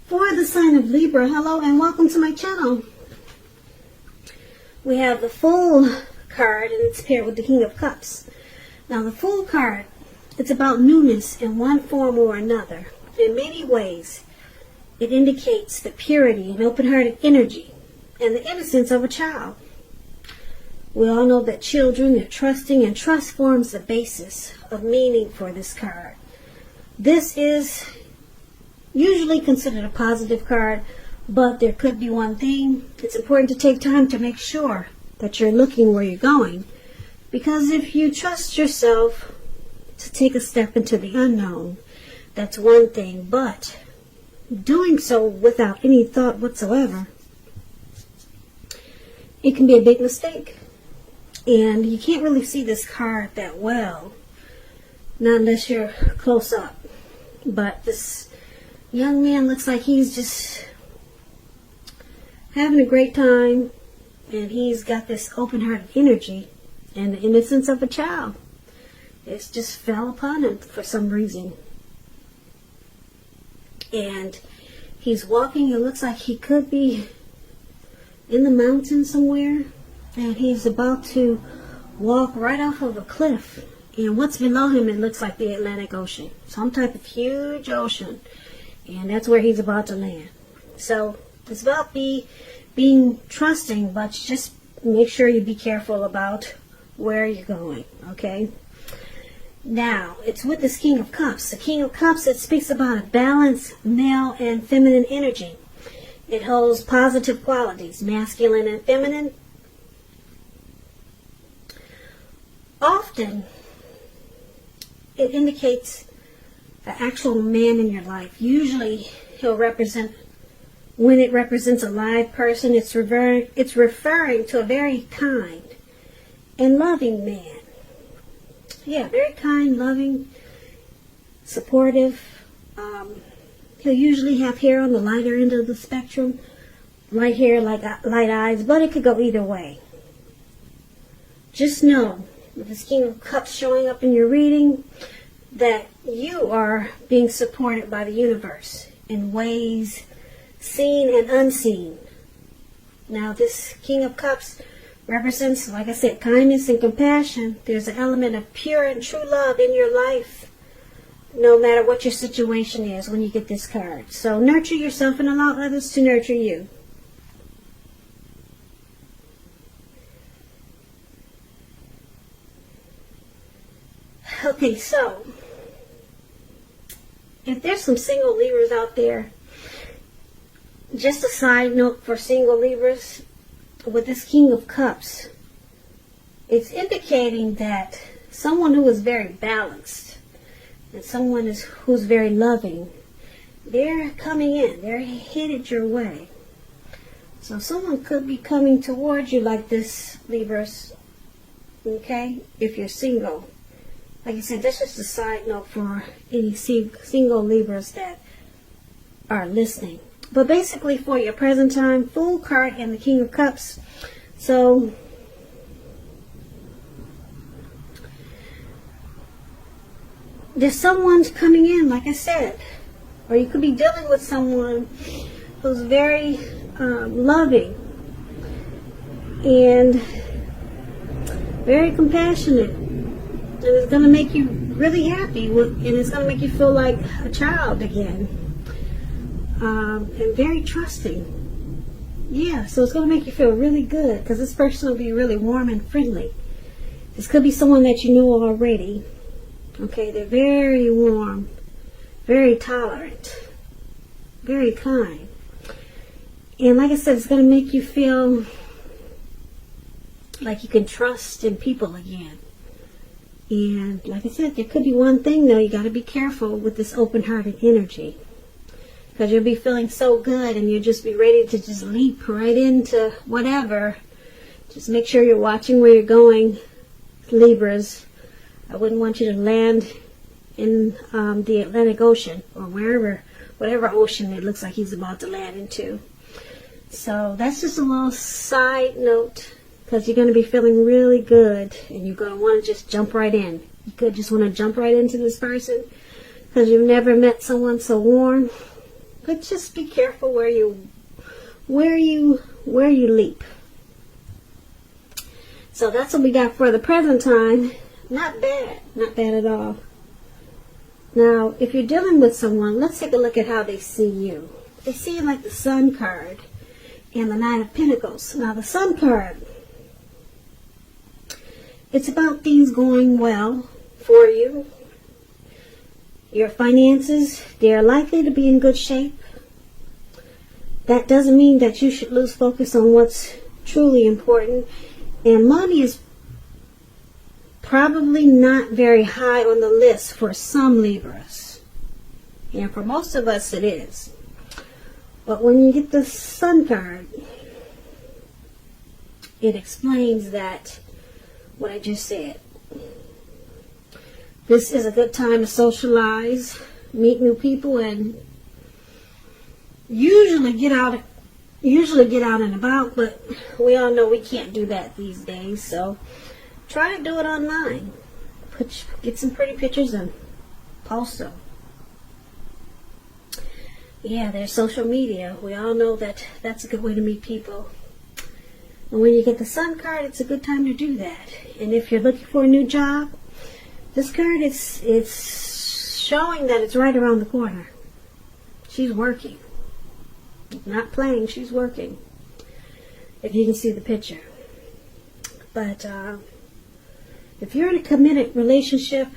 For the sign of Libra, hello and welcome to my channel. We have the Fool card and it's paired with the King of Cups. Now the Fool card, it's about newness in one form or another. In many ways, it indicates the purity and open-hearted energy and the innocence of a child. We all know that children are trusting, and trust forms the basis of meaning for this card. This is usually considered a positive card, but there could be one thing. It's important to take time to make sure that you're looking where you're going, because if you trust yourself to take a step into the unknown, that's one thing, but doing so without any thought whatsoever, it can be a big mistake. And you can't really see this card that well, not unless you're close up. But this young man looks like he's just having a great time, and he's got this open-hearted energy and the innocence of a child. It's just fell upon him for some reason. And he's walking, it looks like he could be in the mountains somewhere, and he's about to walk right off of a cliff. And what's below him, it looks like the Atlantic Ocean, some type of huge ocean, and that's where he's about to land. So it's about being trusting, but just make sure you be careful about where you're going, okay? Now, it's with this King of Cups. The King of Cups, it speaks about a balanced male and feminine energy. It holds positive qualities, masculine and feminine. Often, it indicates the actual man in your life. Usually, he'll represent, when it represents a live person, it's referring to a very kind and loving man. Yeah, very kind, loving, supportive. He'll usually have hair on the lighter end of the spectrum. Light hair, light eyes, but it could go either way. Just know, with this King of Cups showing up in your reading, that you are being supported by the universe in ways seen and unseen. Now, this King of Cups represents, like I said, kindness and compassion. There's an element of pure and true love in your life, no matter what your situation is when you get this card. So nurture yourself and allow others to nurture you. Okay, so if there's some single Libras out there, just a side note for single Libras, with this King of Cups, it's indicating that someone who is very balanced and someone who's very loving, they're coming in, they're headed your way. So someone could be coming towards you like this, Libras, okay, if you're single. Like I said, that's just a side note for any single Libras that are listening. But basically, for your present time, Fool card and the King of Cups. So there's someone coming in, like I said, or you could be dealing with someone who's very loving and very compassionate. And it's going to make you really happy, and it's going to make you feel like a child again. And very trusting. Yeah, so it's going to make you feel really good, because this person will be really warm and friendly. This could be someone that you know already. Okay, they're very warm, very tolerant, very kind. And like I said, it's going to make you feel like you can trust in people again. And like I said, there could be one thing though, you got to be careful with this open-hearted energy, because you'll be feeling so good and you'll just be ready to just leap right into whatever. Just make sure you're watching where you're going, Libras. I wouldn't want you to land in the Atlantic Ocean or whatever ocean it looks like he's about to land into. So that's just a little side note, because you're going to be feeling really good and you're going to want to just jump right in. You could just want to jump right into this person because you've never met someone so warm But just be careful where you leap. So that's what we got for the present time. Not bad. Not bad at all. Now, if you're dealing with someone, let's take a look at how they see you. They see you like the Sun card and the Nine of Pentacles. Now, the Sun card, it's about things going well for you. Your finances, they're likely to be in good shape. That doesn't mean that you should lose focus on what's truly important. And money is probably not very high on the list for some Libras. And for most of us it is. But when you get the Sun card, it explains that what I just said. This is a good time to socialize, meet new people, and usually get out and about, but we all know we can't do that these days, so try to do it online. Get some pretty pictures and post them. Yeah, there's social media. We all know that that's a good way to meet people. And when you get the Sun card, it's a good time to do that. And if you're looking for a new job, this card it's showing that it's right around the corner. She's working. Not playing, she's working. If you can see the picture. But if you're in a committed relationship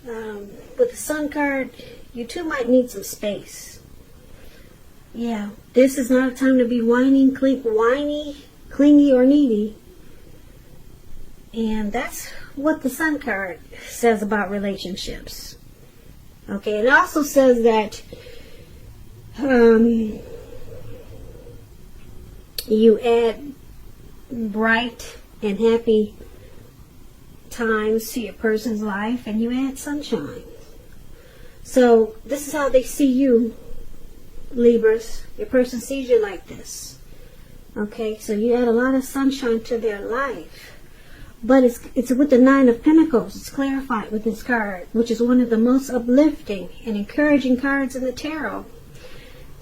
with the Sun card, you two might need some space. Yeah, this is not a time to be whiny, clingy, or needy. And that's what the Sun card says about relationships. Okay, it also says that you add bright and happy times to your person's life, and you add sunshine. So this is how they see you, Libras. Your person sees you like this. Okay, so you add a lot of sunshine to their life. But it's with the Nine of Pentacles. It's clarified with this card, which is one of the most uplifting and encouraging cards in the tarot.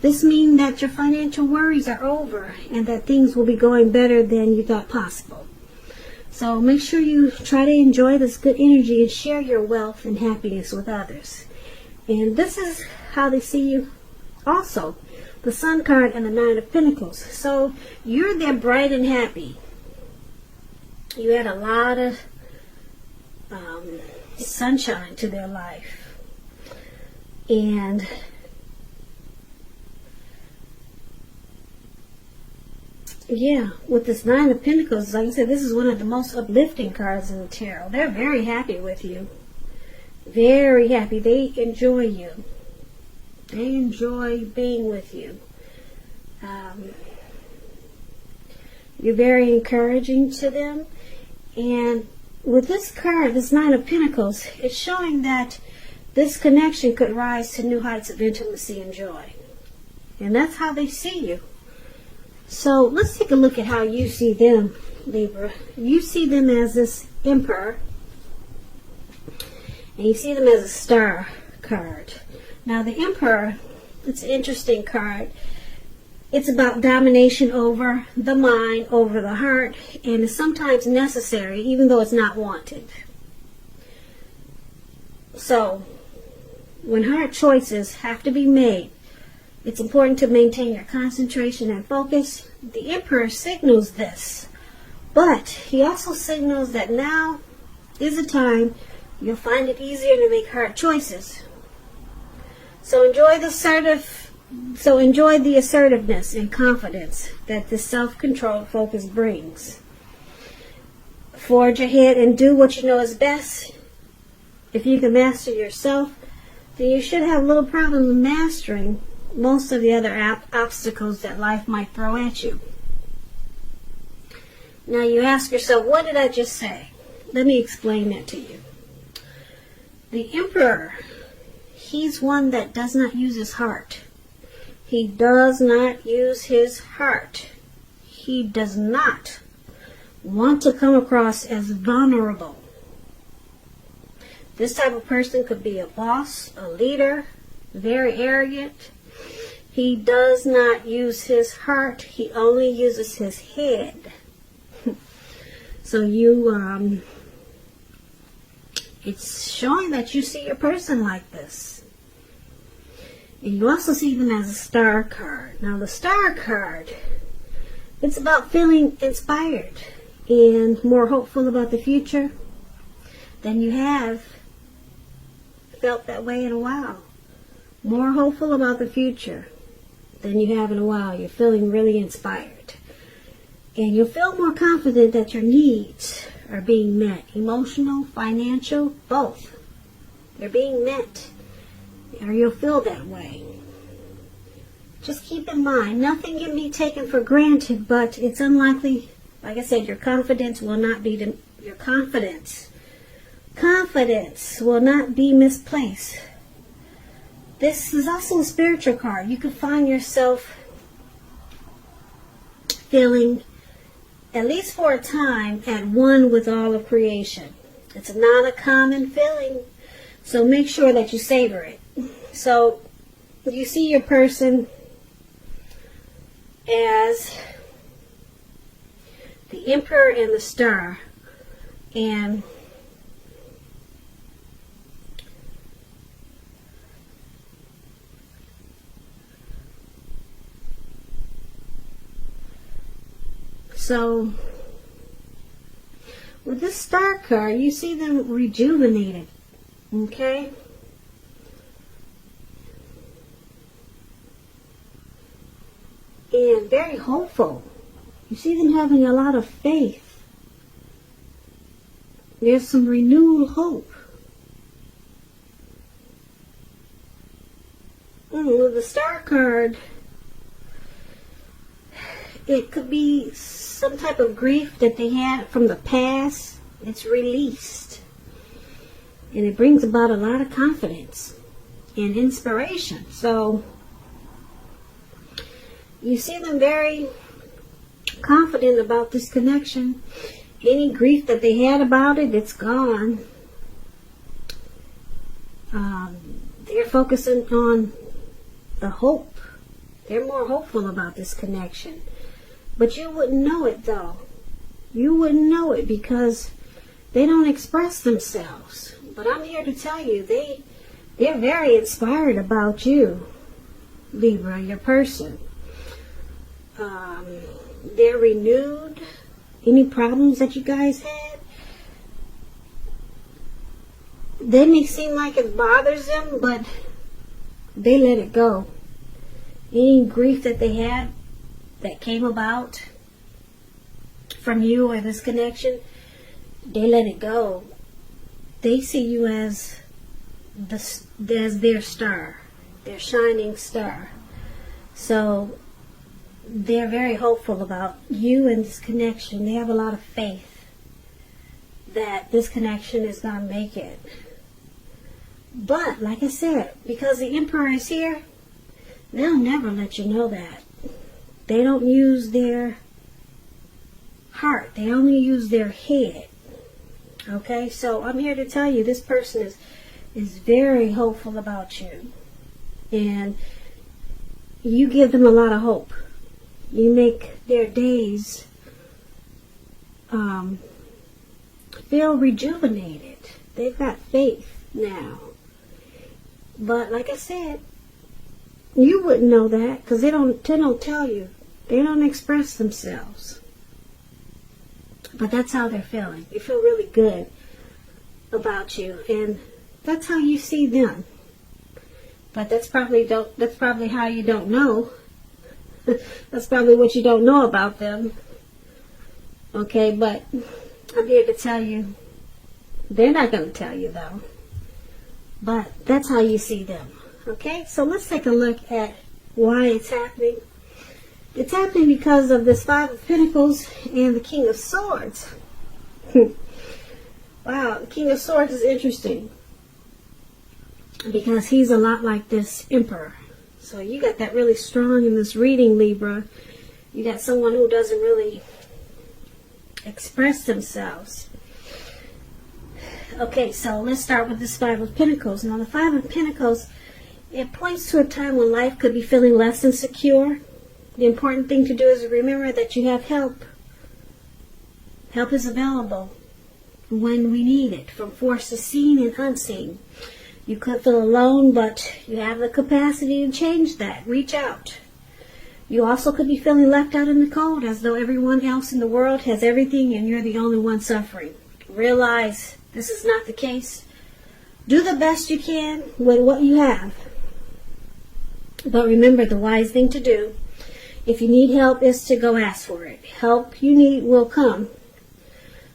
This means that your financial worries are over and that things will be going better than you thought possible. So make sure you try to enjoy this good energy and share your wealth and happiness with others. And this is how they see you also. The Sun card and the Nine of Pentacles. So you're there bright and happy. You add a lot of sunshine to their life. And yeah, with this Nine of Pentacles, like I said, this is one of the most uplifting cards in the tarot. They're very happy with you. Very happy. They enjoy you. They enjoy being with you. You're very encouraging to them. And with this card, this Nine of Pentacles, it's showing that this connection could rise to new heights of intimacy and joy. And that's how they see you. So let's take a look at how you see them, Libra. You see them as this Emperor. And you see them as a Star card. Now the Emperor, it's an interesting card. It's about domination over the mind, over the heart, and is sometimes necessary, even though it's not wanted. So, when hard choices have to be made, it's important to maintain your concentration and focus. The Emperor signals this, but he also signals that now is a time you'll find it easier to make hard choices. So enjoy the assertiveness and confidence that the self-controlled focus brings. Forge ahead and do what you know is best. If you can master yourself, then you should have little problem mastering most of the other obstacles that life might throw at you. Now you ask yourself, what did I just say? Let me explain that to you. The Emperor, he's one that does not use his heart. He does not use his heart. He does not want to come across as vulnerable. This type of person could be a boss, a leader, very arrogant. He does not use his heart. He only uses his head. So it's showing that you see your person like this. And you also see them as a star card. Now the star card, it's about feeling inspired and more hopeful about the future than you have felt that way in a while. More hopeful about the future than you have in a while. You're feeling really inspired. And you'll feel more confident that your needs are being met. Emotional, financial, both. They're being met. Or you'll feel that way. Just keep in mind, nothing can be taken for granted, but it's unlikely, like I said, your confidence will not be, your confidence will not be misplaced. This is also a spiritual card. You could find yourself feeling, at least for a time, at one with all of creation. It's not a common feeling, so make sure that you savor it. So you see your person as the Emperor and the Star, and so with this Star card, you see them rejuvenated, okay? And very hopeful. You see them having a lot of faith. There's some renewed hope. With the Star card, it could be some type of grief that they had from the past. It's released. And it brings about a lot of confidence and inspiration. So you see them very confident about this connection. Any grief that they had about it, it's gone. They're focusing on the hope. They're more hopeful about this connection. But you wouldn't know it, though. You wouldn't know it because they don't express themselves. But I'm here to tell you, they're very inspired about you, Libra, your person. They're renewed. Any problems that you guys had, they may seem like it bothers them, but they let it go. Any grief that they had that came about from you or this connection, they let it go. They see you as their star, their shining star. So they're very hopeful about you and this connection. They have a lot of faith that this connection is going to make it. But, like I said, because the Emperor is here, they'll never let you know that. They don't use their heart. They only use their head. Okay? So I'm here to tell you this person is very hopeful about you. And you give them a lot of hope. You make their days feel rejuvenated. They've got faith now. But like I said, you wouldn't know that because they don't tell you. They don't express themselves. But that's how they're feeling. They feel really good about you, and that's how you see them. But that's probably how you don't know. That's probably what you don't know about them. Okay, but I'm here to tell you, they're not going to tell you though. But that's how you see them. Okay, so let's take a look at why it's happening. It's happening because of this Five of Pentacles and the King of Swords. Wow, the King of Swords is interesting because he's a lot like this Emperor. So you got that really strong in this reading, Libra. You got someone who doesn't really express themselves. Okay, so let's start with this Five of Pentacles. Now the Five of Pentacles It points to a time when life could be feeling less than secure. The important thing to do is remember that you have help. Help is available when we need it, from forces seen and unseen. You could feel alone, but you have the capacity to change that. Reach out. You also could be feeling left out in the cold, as though everyone else in the world has everything and you're the only one suffering. Realize this is not the case. Do the best you can with what you have. But remember, the wise thing to do, if you need help, is to go ask for it. Help you need will come.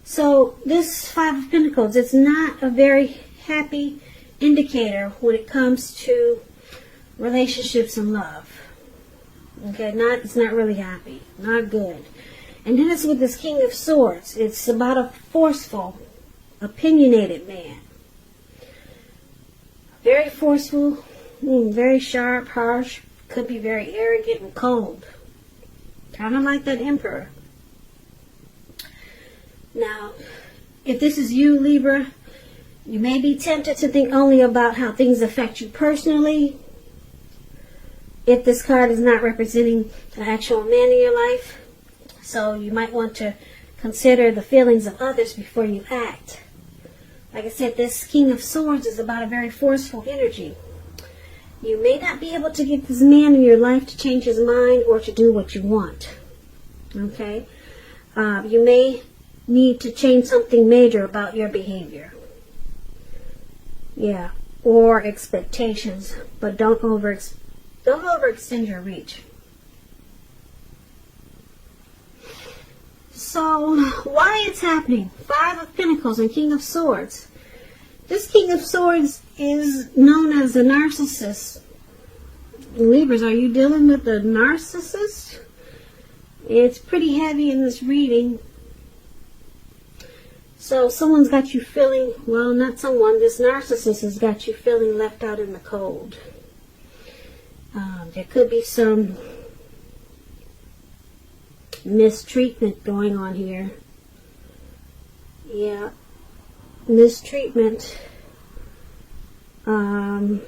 So this Five of Pentacles, it's not a very happy indicator when it comes to relationships and love. Okay, it's not really happy, not good. And then it's with this King of Swords. It's about a forceful, opinionated man. Very forceful, very sharp, harsh, could be very arrogant and cold. Kind of like that Emperor. Now, if this is you, Libra, you may be tempted to think only about how things affect you personally. If this card is not representing the actual man in your life, so you might want to consider the feelings of others before you act. Like I said, this King of Swords is about a very forceful energy. You may not be able to get this man in your life to change his mind or to do what you want. Okay? You may need to change something major about your behavior. Yeah. Or expectations. But don't overextend your reach. So, why it's happening? Five of Pentacles and King of Swords. This King of Swords is known as a Narcissist. Libras, are you dealing with a Narcissist? It's pretty heavy in this reading. So, someone's got you feeling, well, not someone, this Narcissist has got you feeling left out in the cold. There could be some mistreatment going on here. Yeah, mistreatment. Yeah,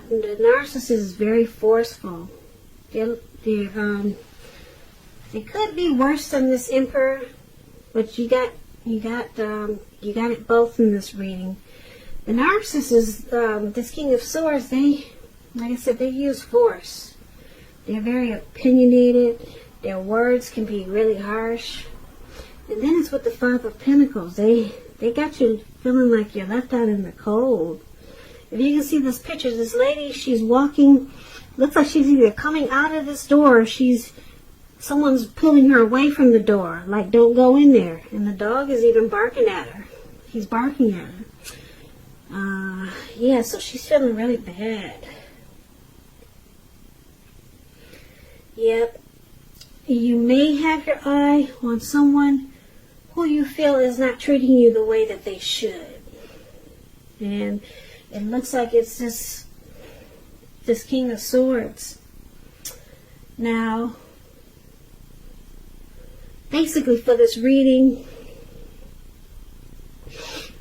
the narcissist is very forceful. They could be worse than this Emperor, but you got it both in this reading. The narcissist is this King of Swords. They, like I said, they use force. They're very opinionated. Their words can be really harsh. And then it's with the Five of Pentacles. They got you feeling like you're left out in the cold. If you can see this picture, this lady, she's walking. Looks like she's either coming out of this door or someone's pulling her away from the door. Like, don't go in there. And the dog is even barking at her. He's barking at her. Yeah, so she's feeling really bad. Yep. You may have your eye on someone who you feel is not treating you the way that they should. And it looks like it's this King of Swords. Now, basically for this reading,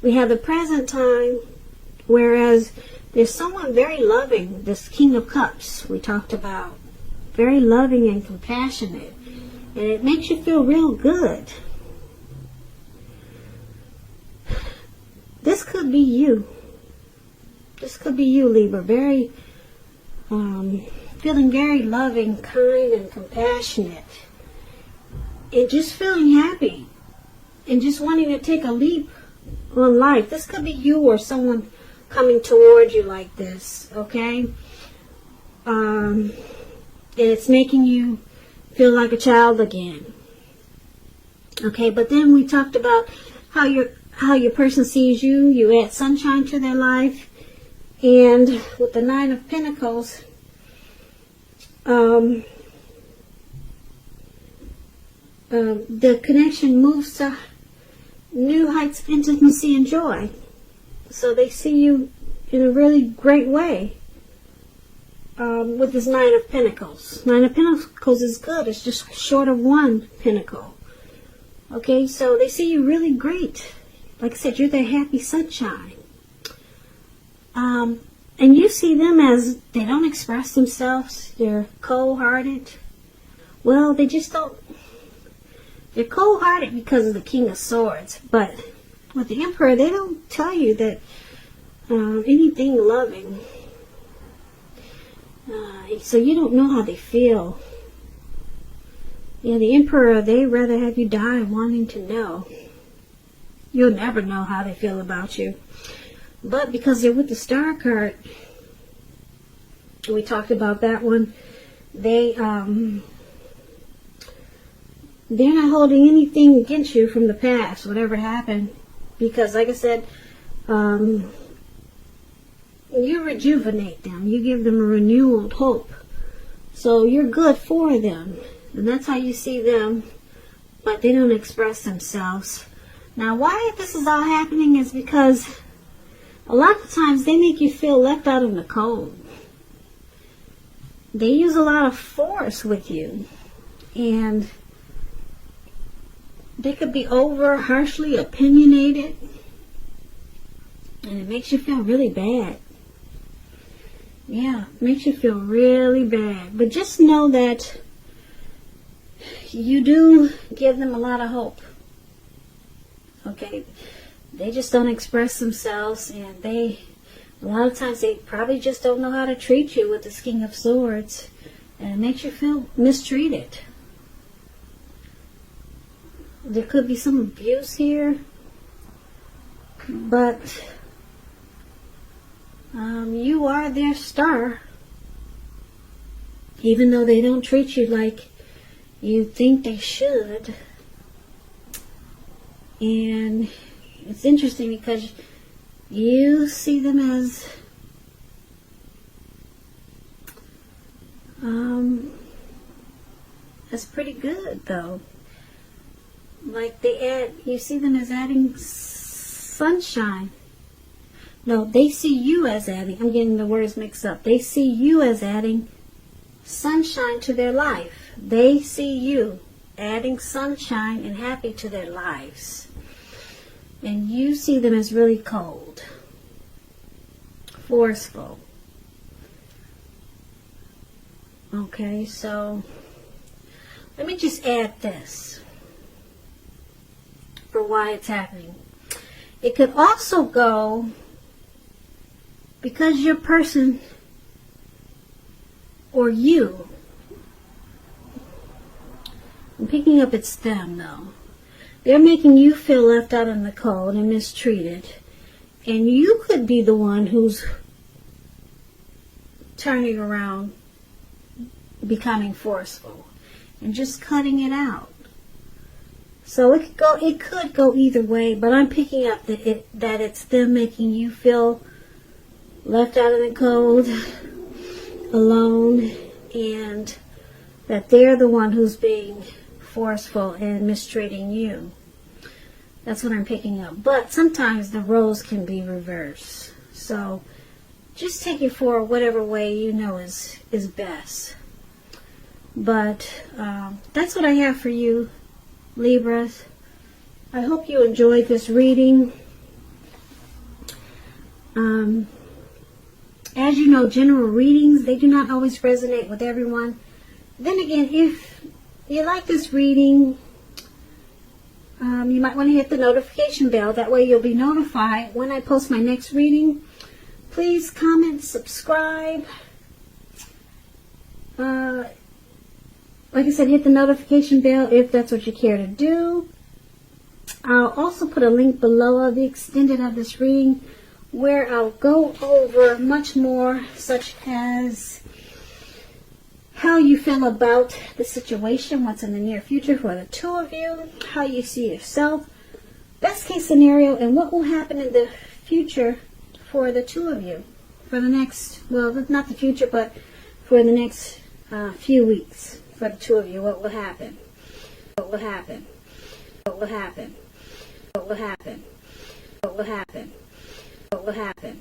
we have the present time, whereas there's someone very loving, this King of Cups we talked about. Very loving and compassionate. And it makes you feel real good. This could be you. This could be you, Libra. Very, feeling very loving, kind, and compassionate. And just feeling happy. And just wanting to take a leap on life. This could be you or someone coming toward you like this, okay? And it's making you feel like a child again. Okay, but then we talked about how your person sees you. You add sunshine to their life. And with the Nine of Pentacles, the connection moves to new heights of intimacy and joy. So they see you in a really great way. With this Nine of Pentacles. Nine of Pentacles is good. It's just short of one pentacle. Okay, so they see you really great. Like I said, you're their happy sunshine. And you see them as they don't express themselves. They're cold-hearted. Well, they just don't. They're cold-hearted because of the King of Swords. But with the Emperor, they don't tell you that anything loving. So you don't know how they feel. Yeah, the Emperor, they rather have you die wanting to know. You'll never know how they feel about you. But because they're with the Star card, we talked about that one, they're not holding anything against you from the past, whatever happened. Because, like I said, you rejuvenate them. You give them a renewed hope. So you're good for them. And that's how you see them. But they don't express themselves. Now, why this is all happening is because a lot of times they make you feel left out in the cold. They use a lot of force with you. And they could be harshly opinionated. And it makes you feel really bad. Yeah, it makes you feel really bad. But just know that you do give them a lot of hope. Okay? They just don't express themselves, and a lot of times they probably just don't know how to treat you with this King of Swords. And it makes you feel mistreated. There could be some abuse here. But you are their star. Even though they don't treat you like you think they should. And it's interesting because you see them as that's pretty good, though. Like you see them as adding sunshine. No, they see you as adding, I'm getting the words mixed up. They see you as adding sunshine to their life. They see you adding sunshine and happy to their lives. And you see them as really cold, forceful. Okay, so let me just add this for why it's happening. It could also go because your person or you, I'm picking up it's them though. They're making you feel left out in the cold and mistreated. And you could be the one who's turning around, becoming forceful, and just cutting it out. So it could go either way, but I'm picking up that it's them making you feel left out in the cold, alone, and that they're the one who's being forceful and mistreating you. That's what I'm picking up. But sometimes the roles can be reversed. So just take it for whatever way you know is best. But that's what I have for you, Libras. I hope you enjoyed this reading. As you know, general readings, they do not always resonate with everyone. Then again, if you like this reading, you might want to hit the notification bell. That way you'll be notified when I post my next reading. Please comment, subscribe. Like I said, hit the notification bell if that's what you care to do. I'll also put a link below of the extended of this reading where I'll go over much more, such as how you feel about the situation, what's in the near future for the two of you, how you see yourself, best case scenario, and what will happen in the future for the two of you. For the next, well, not the future, but for the next few weeks. For the two of you, what will happen? What will happen? What will happen? What will happen? What will happen? What will happen?